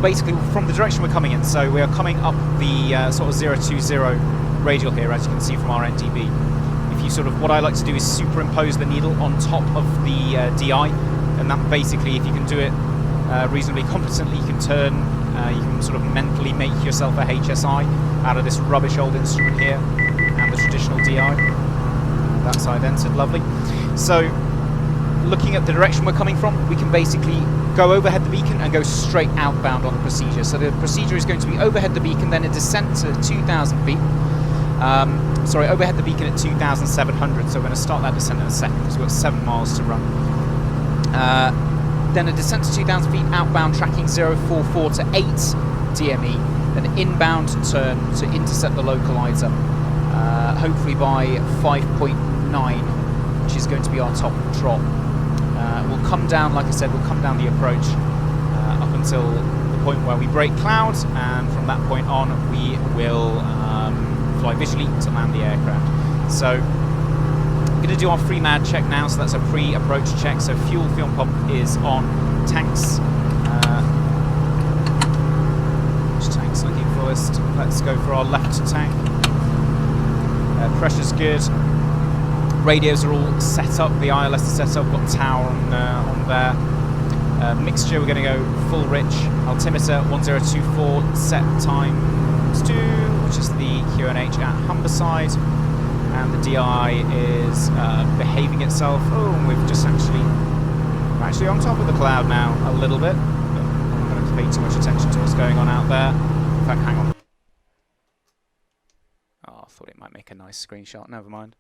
basically from the direction we're coming in. So we are coming up the sort of 020 radial here, as you can see from our NDB. If you sort of, what I like to do is superimpose the needle on top of the DI, and that basically, if you can do it reasonably competently, you can turn, you can sort of mentally make yourself a HSI out of this rubbish old instrument here, and the traditional DI. That's idented, lovely. So, looking at the direction we're coming from, we can basically go overhead the beacon and go straight outbound on the procedure. So the procedure is going to be overhead the beacon, then a descent to 2,000 feet. Sorry, overhead the beacon at 2,700. So we're going to start that descent in a second because we've got 7 miles to run. Then a descent to 2,000 feet, outbound tracking 044 to 8 DME, then inbound turn to intercept the localizer. Hopefully by 5.9, which is going to be our top drop. We'll come down, like I said, we'll come down the approach up until the point where we break clouds, and from that point on we will fly visually to land the aircraft. So I'm going to do our free mad check now, so that's a pre-approach check. So fuel pump is on, tanks. Which tank's looking fullest? Let's go for our left tank. Pressure's good. Radios are all set up. The ILS is set up. Got tower on there. Mixture, we're going to go full rich. Altimeter 1024 set times 2, which is the QNH at Humberside, and the DI is behaving itself. Oh, and we've just we're actually on top of the cloud now a little bit. But I'm not going to pay too much attention to what's going on out there. In fact, hang on. Oh, I thought it might make a nice screenshot. Never mind.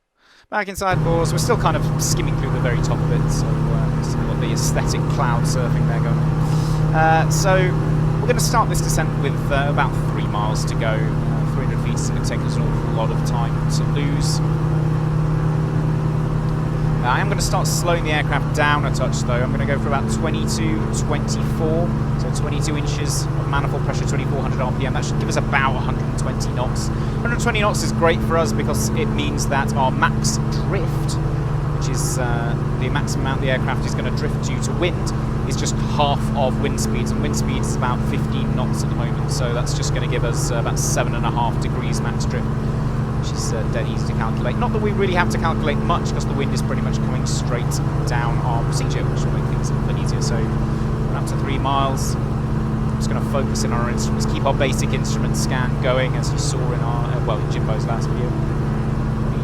Back inside boards, we're still kind of skimming through the very top of it, so still got the aesthetic cloud surfing there going on. So we're going to start this descent with about 3 miles to go. 300 feet is going to take us an awful lot of time to lose. I am going to start slowing the aircraft down a touch though. I'm going to go for about 22, 24, so 22 inches of manifold pressure, 2400 RPM. That should give us about 120 knots. 120 knots is great for us because it means that our max drift, which is the maximum amount the aircraft is going to drift due to wind, is just half of wind speeds, and wind speed is about 15 knots at the moment, so that's just going to give us about 7.5 degrees max drift, which is dead easy to calculate. Not that we really have to calculate much because the wind is pretty much coming straight down our procedure, which will make things a little bit easier. So we're up to 3 miles. I'm just going to focus in our instruments, keep our basic instrument scan going, as you saw in our, in Jimbo's last video.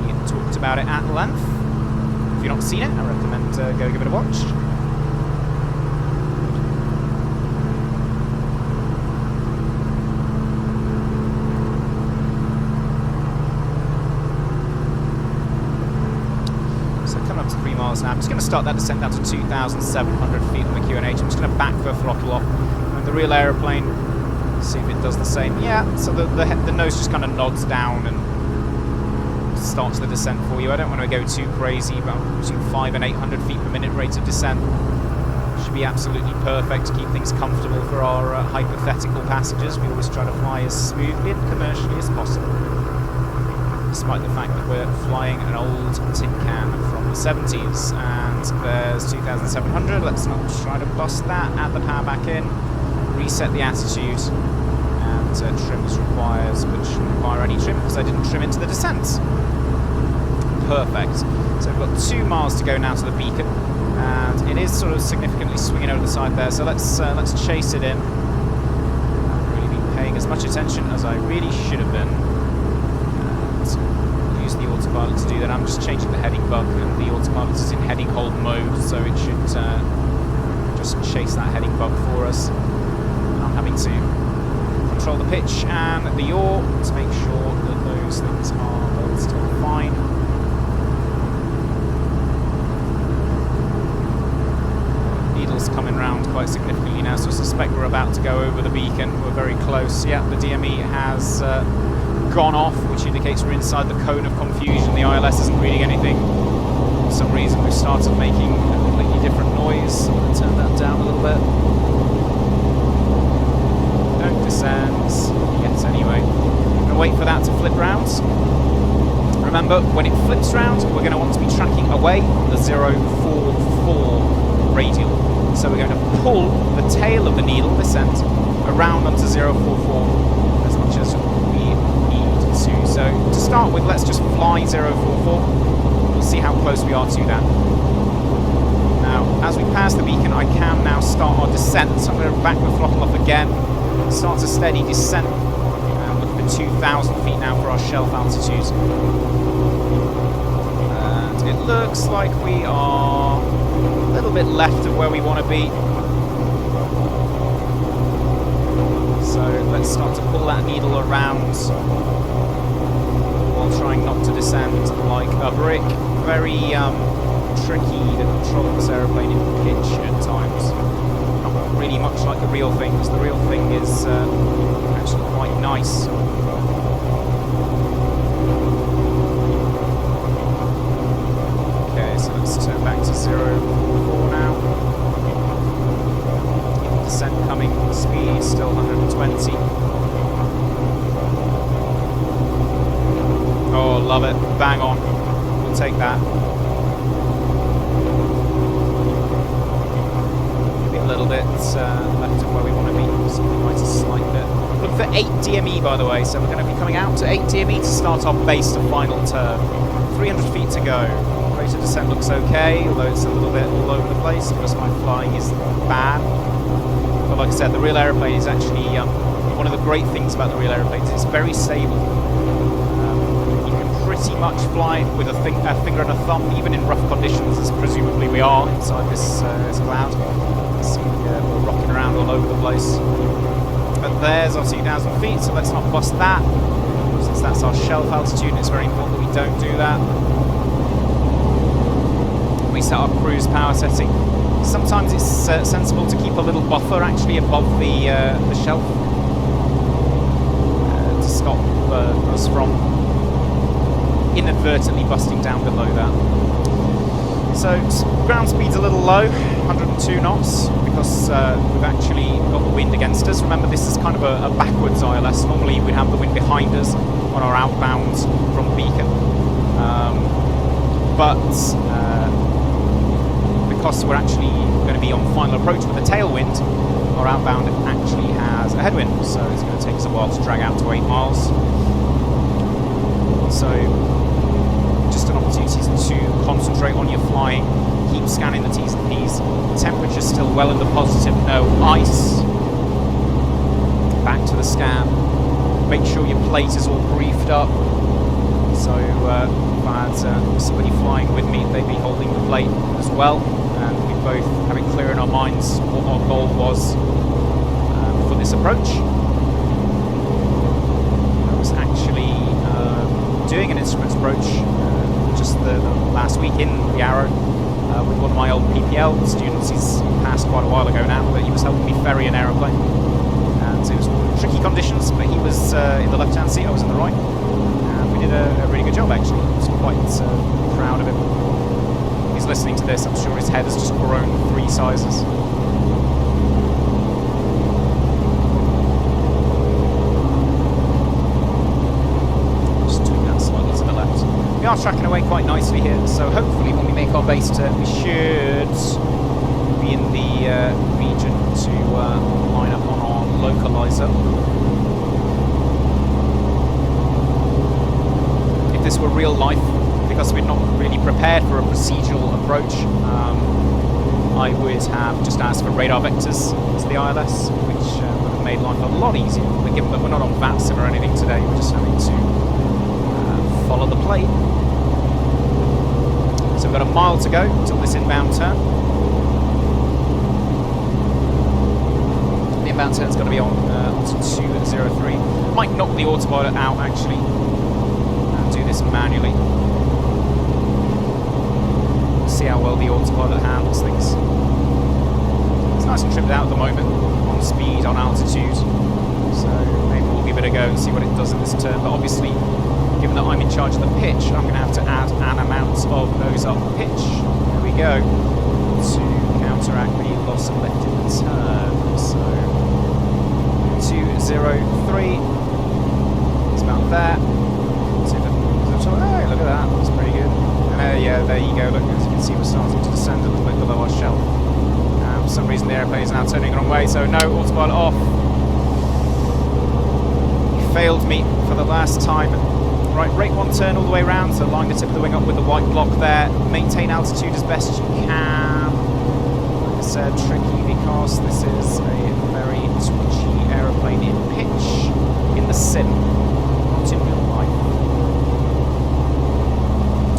We talked about it at length. If you've not seen it, I recommend go give it a watch. Now. I'm just going to start that descent down to 2,700 feet on the QNH. I'm just going to back the throttle off, and the real aeroplane, see if it does the same. Yeah, so the nose just kind of nods down and starts the descent for you. I don't want to go too crazy, but between 500 and 800 feet per minute rates of descent should be absolutely perfect to keep things comfortable for our hypothetical passengers. We always try to fly as smoothly and commercially as possible, despite the fact that we're flying an old tin can from the 70s. And there's 2,700. Let's not try to bust that. Add the power back in, reset the attitude, and trim as required, which shouldn't require any trim because I didn't trim into the descent. Perfect. So we've got 2 miles to go now to the beacon, and it is sort of significantly swinging over the side there. So let's chase it in. I haven't really been paying as much attention as I really should have been. Use the autopilot to do that. I'm just changing the heading bug, and the autopilot is in heading hold mode, so it should just chase that heading bug for us. I'm having to control the pitch and the yaw to make sure that those things are both still fine. Needle's coming round quite significantly now, so I suspect we're about to go over the beacon. We're very close. Yeah, the DME has gone off, which indicates we're inside the cone of confusion. The ILS isn't reading anything. For some reason we've started making a completely different noise. I'm going to turn that down a little bit. Don't descend yet anyway. I'm going to wait for that to flip round. Remember, when it flips round, we're going to want to be tracking away the 044 radial. So we're going to pull the tail of the needle, this end, around onto 044 as much as we need to. So to start with, let's just fly 044. We'll see how close we are to that. Now, as we pass the beacon, I can now start our descent. So I'm going to back the throttle off again, start a steady descent. Look for 2,000 feet now for our shelf altitude. And it looks like we are a little bit left of where we want to be. So let's start to pull that needle around while trying not to descend like a brick. Very tricky to control this aeroplane in pitch at times. Not really much like the real thing, because the real thing is actually quite nice. Okay, so let's turn back to 044 now. Keep the descent coming, speed still 120. Oh, love it, bang on. We'll take that. Maybe a little bit left of where we want to be, something like a slight bit. Look for 8 DME, by the way, so we're going to be coming out to 8 DME to start our base to final turn. 300 feet to go. Rate of descent looks okay, although it's a little bit all over the place because my flying is bad. But like I said, the real aeroplane is actually one of the great things about the real aeroplane is it's very stable. You can pretty much fly with a finger and a thumb, even in rough conditions, as presumably we are inside this cloud. See, we're rocking around all over the place. But there's our 2,000 feet, so let's not bust that. Since that's our shelf altitude, it's very important that we don't do that. We set our cruise power setting. Sometimes it's sensible to keep a little buffer actually above the shelf to stop us from inadvertently busting down below that. So ground speed's a little low, 102 knots, because we've actually got the wind against us. Remember, this is kind of a backwards ILS. Normally we'd have the wind behind us on our outbound from the beacon. But because we're actually going to be on final approach with a tailwind, our outbound actually has a headwind, so it's going to take us a while to drag out to 8 miles. So just an opportunity to concentrate on your flying, keep scanning the T's and P's. The temperature's still well in the positive, no ice. Back to the scan. Make sure your plate is all briefed up. So if I had somebody flying with me, they'd be holding the plate as well. And we both have it clear in our minds what our goal was for this approach. I was actually doing an instruments approach just the last week in the Arrow with one of my old PPL students. He's passed quite a while ago now, but he was helping me ferry an aeroplane. And it was tricky conditions, but he was in the left-hand seat, I was in the right. And we did a really good job, actually. I was quite proud of him. He's listening to this, I'm sure his head has just grown 3 sizes. Just tweak that slightly to the left. We are tracking away quite nicely here, so hopefully when we make our base turn, we should be in the region to line up on our localizer. If this were real life, because we're not really prepared for a procedural approach, I would have just asked for radar vectors as the ILS, which would have made life a lot easier. But given that we're not on VATSIM or anything today, we're just having to follow the plate. So we've got a mile to go until this inbound turn. The inbound turn's going to be on to 203. Might knock the autopilot out actually. this manually. See how well the autopilot handles things. It's nice and trimmed out at the moment, on speed, on altitude. So maybe we'll give it a go and see what it does in this turn. But obviously, given that I'm in charge of the pitch, I'm going to have to add an amount of nose up pitch. There we go. To counteract the loss of lift in the turn. So 203. It's about there. Hey, look at that. That's pretty good. And yeah, there you go. Look, as you can see, we're starting to descend a little bit below our shelf. For some reason, the airplane is now turning the wrong way, so no, autopilot off. He failed me for the last time. Right, rate one turn all the way around, so line the tip of the wing up with the white block there. Maintain altitude as best as you can. Like I said, tricky because this is a very twitchy aeroplane in pitch, in the sim, not in real life.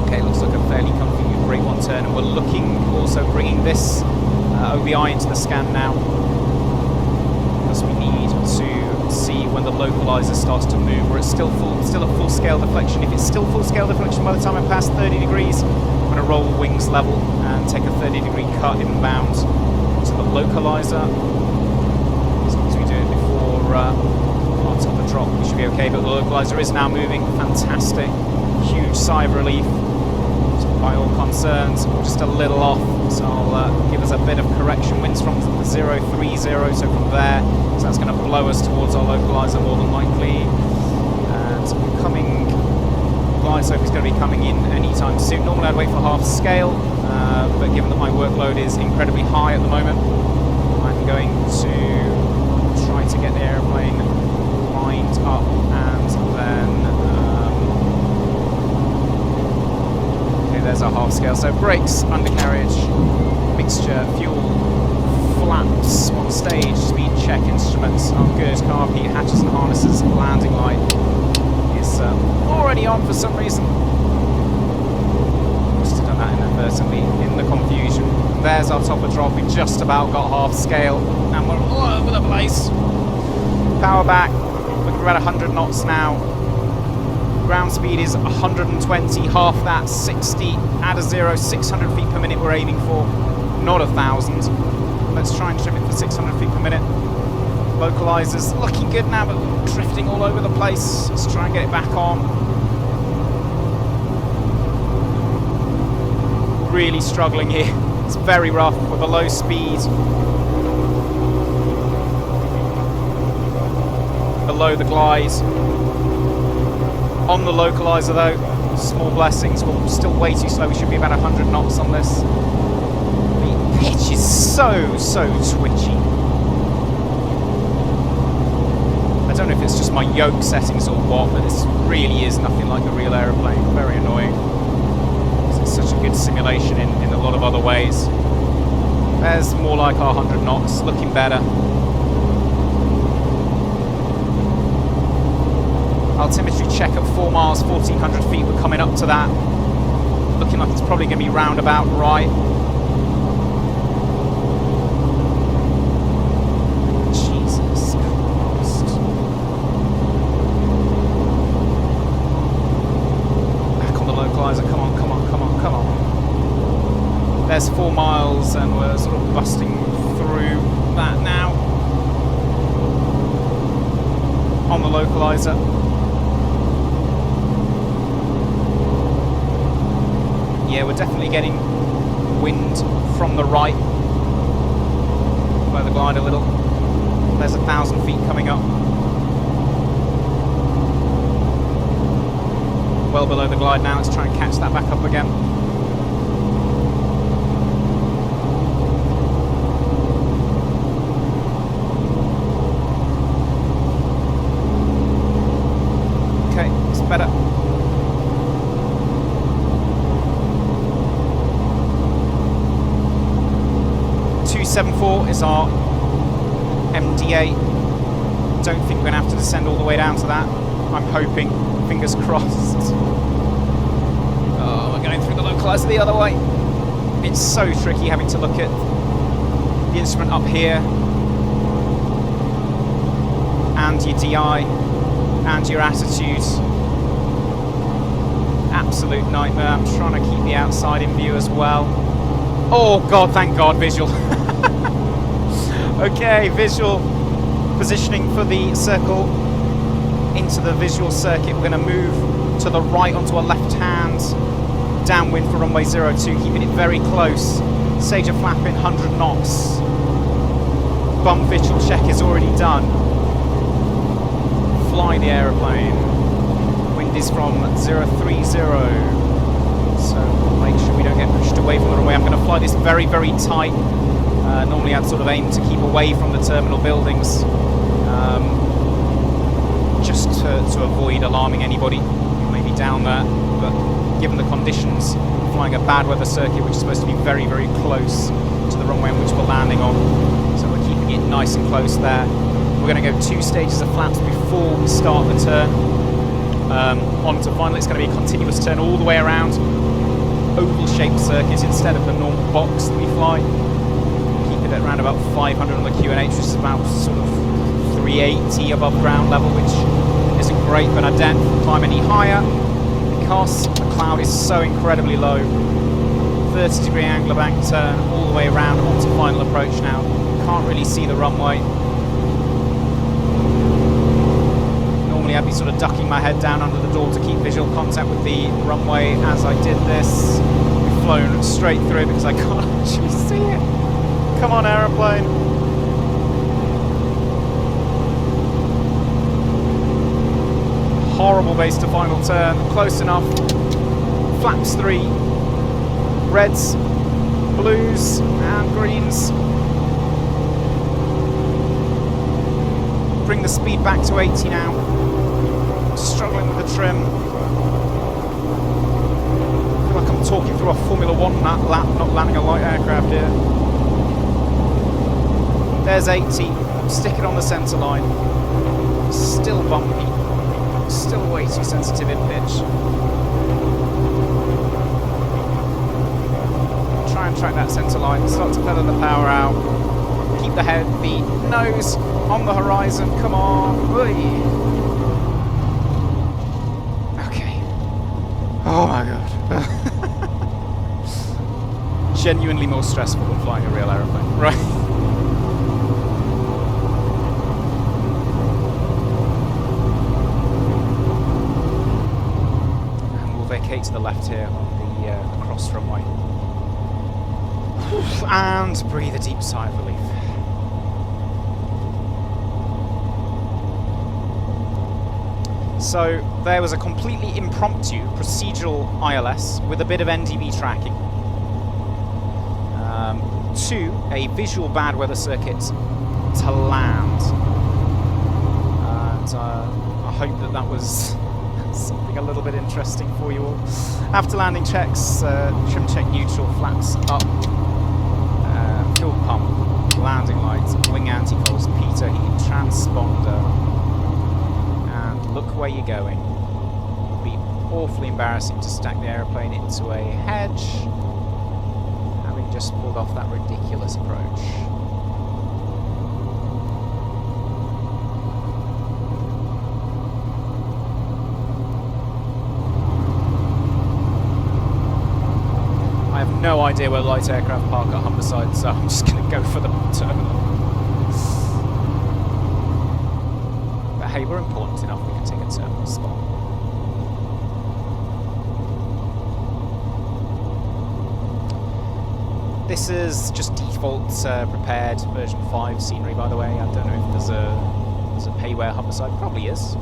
Okay, looks like a fairly comfy rate one turn, and we're looking, also bringing this OBI into the scan now, because we need to see when the localizer starts to move, or it's still a full scale deflection. If it's still full scale deflection by the time I pass 30 degrees, I'm going to roll wings level and take a 30-degree cut inbound to the localizer. As long as we do it before our top of drop, we should be okay. But the localizer is now moving. Fantastic. Huge sigh of relief. By all concerns, we're just a little off, so I'll give us a bit of correction. Winds from 030, so from there, so that's going to blow us towards our localizer more than likely. And coming, glide slope is going to be coming in anytime soon. Normally I'd wait for half scale, but given that my workload is incredibly high at the moment, I'm going to try to get the airplane lined up and then there's our half scale. So brakes, undercarriage, mixture, fuel, flaps on stage, speed check, instruments are good, carb heat, hatches and harnesses, landing light is already on for some reason. Must have done that inadvertently in the confusion. There's our top of drop. We just about got half scale and we're all over the place. Power back, looking around 100 knots now. Ground speed is 120, half that, 60, add a 0, 600 feet per minute we're aiming for, not 1,000. Let's try and trim it for 600 feet per minute. Localizer's looking good now, but drifting all over the place. Let's try and get it back on. Really struggling here. It's very rough with a low speed. Below the glide. On the localizer though, small blessings, we're still way too slow. We should be about 100 knots on this. The pitch is so twitchy. I don't know if it's just my yoke settings or what, but this really is nothing like a real aeroplane. Very annoying. It's such a good simulation in a lot of other ways. There's more like our 100 knots, looking better. Altimetry check at 4 miles, 1,400 feet. We're coming up to that. Looking like it's probably going to be roundabout right. Jesus Christ. Back on the localizer. Come on, come on, come on, come on. There's 4 miles and we're sort of busting through that now. On the localizer. Yeah, we're definitely getting wind from the right. Blow the glide a little. There's 1,000 feet coming up. Well below the glide now. Let's try and catch that back up again. Okay, it's better. 274 is our MDA. Don't think we're going to have to descend all the way down to that. I'm hoping, fingers crossed. Oh, we're going through the localizer the other way. It's so tricky having to look at the instrument up here and your DI and your attitude. absolute nightmare. I'm trying to keep the outside in view as well. Oh god, thank god, visual. Okay, visual positioning for the circle into the visual circuit. We're going to move to the right onto a left hand downwind for runway 02, keeping it very close. Stage of flapping, 100 knots. Bump visual check is already done. Fly the aeroplane. Wind is from 030. So we'll make sure we don't get pushed away from the runway. I'm going to fly this very, very tight. Normally I'd sort of aim to keep away from the terminal buildings, just to avoid alarming anybody who may be down there. But given the conditions, flying a bad weather circuit which is supposed to be very, very close to the runway on which we're landing on, so we're keeping it nice and close there. We're going to go 2 stages of flaps before we start the turn. On to final, it's going to be a continuous turn all the way around, oval-shaped circuit instead of the normal box that we fly. Keep it at around about 500 on the QNH, which is about sort of 380 above ground level, which isn't great, but I don't climb any higher because the cloud is so incredibly low. 30-degree angular bank turn all the way around onto final approach now. Can't really see the runway. Normally I'd be sort of ducking my head down under the door to keep visual contact with the runway. As I did this, we've flown straight through because I can't actually see it. Come on, aeroplane. Horrible base to final turn. Close enough. Flaps 3. Reds, blues, and greens. Bring the speed back to 80 now. Struggling with the trim. I feel like I'm talking through a Formula 1 lap, not landing a light aircraft here. There's 80. Stick it on the centre line. Still bumpy. Still way too sensitive in pitch. Try and track that centre line. Start to feather the power out. Keep the head, the nose on the horizon. Come on. Oi. Okay. Oh my god. Genuinely more stressful than flying a real aeroplane. Right. Vacate to the left here on the cross runway. And breathe a deep sigh of relief. So there was a completely impromptu procedural ILS with a bit of NDB tracking. To a visual bad weather circuit to land. And I hope that was something a little bit interesting for you all. After landing checks, trim check neutral, flaps up, fuel pump, landing lights, wing anti-pulse, pitot heat, transponder, and look where you're going. It would be awfully embarrassing to stack the aeroplane into a hedge, having just pulled off that ridiculous approach. No idea where light aircraft park at Humberside, so I'm just going to go for the terminal. But hey, we're important enough, we can take a terminal spot. This is just default prepared version 5 scenery, by the way. I don't know if there's a payware Humberside, probably is.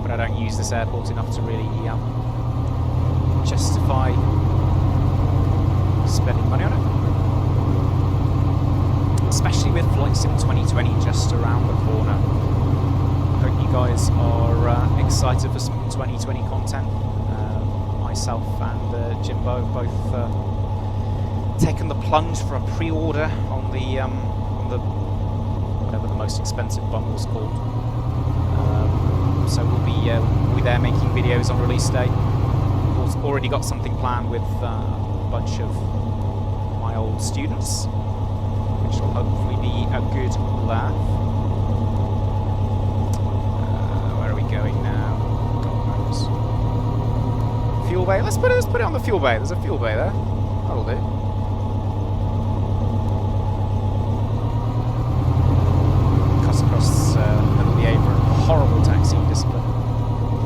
But I don't use this airport enough to really justify spending money on it, especially with Flight Sim 2020 just around the corner. I hope you guys are excited for some 2020 content. Myself and Jimbo have both taken the plunge for a pre-order on the whatever the most expensive bundle's called. So we'll be there making videos on release day. Already got something planned with a bunch of my old students, which will hopefully be a good laugh. Where are we going now? God knows. fuel bay. Let's put it on the fuel bay. There's a fuel bay there. That'll do. Cuts across the middle of the A for a horrible taxiing discipline.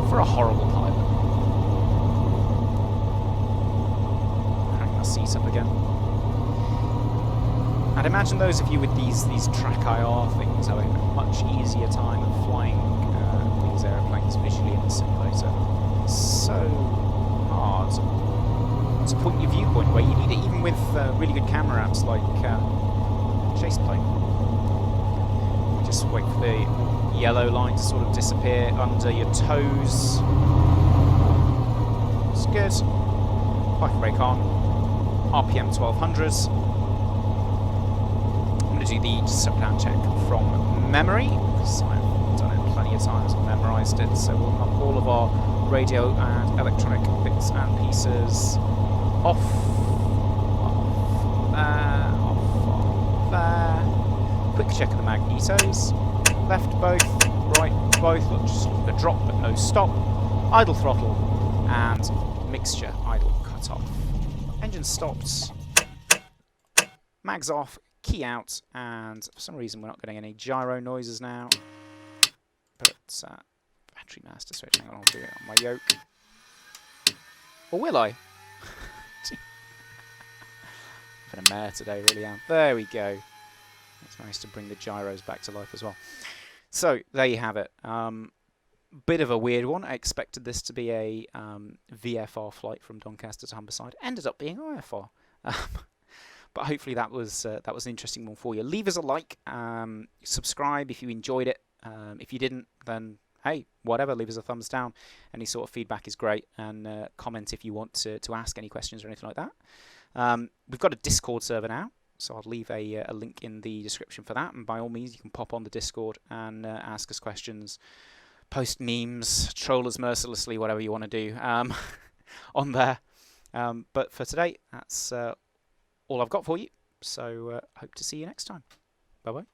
For a horrible pilot. Hang my seat up again. I'd imagine those of you with these track IR things have a much easier time of flying these aeroplanes visually in the simulator. It's so hard to point your viewpoint where you need it, even with really good camera apps like Chase Plane. You just wait for the yellow line to sort of disappear under your toes. It's good. Parking brake on. RPM 1200. I'm going to do the shutdown check from memory, because I've done it plenty of times and memorised it. So we'll have all of our radio and electronic bits and pieces off there. Quick check of the magnetos. Left both, right both. Look, just a drop but no stop. Idle throttle and mixture idle cut off. Engine stopped. Mags off. Key out, and for some reason we're not getting any gyro noises now. But battery master switch. Hang on, I'll do it on my yoke. Or will I? Been a mare today, really am. There we go. It's nice to bring the gyros back to life as well. So there you have it. Bit of a weird one. I expected this to be a VFR flight from Doncaster to Humberside. Ended up being IFR. But hopefully that was an interesting one for you. Leave us a like, subscribe if you enjoyed it. If you didn't, then hey, whatever, leave us a thumbs down. Any sort of feedback is great, and comment if you want to ask any questions or anything like that. We've got a Discord server now, so I'll leave a link in the description for that, and by all means you can pop on the Discord and ask us questions, post memes, troll us mercilessly, whatever you want to do on there. But for today, that's all I've got for you, so hope to see you next time. Bye bye.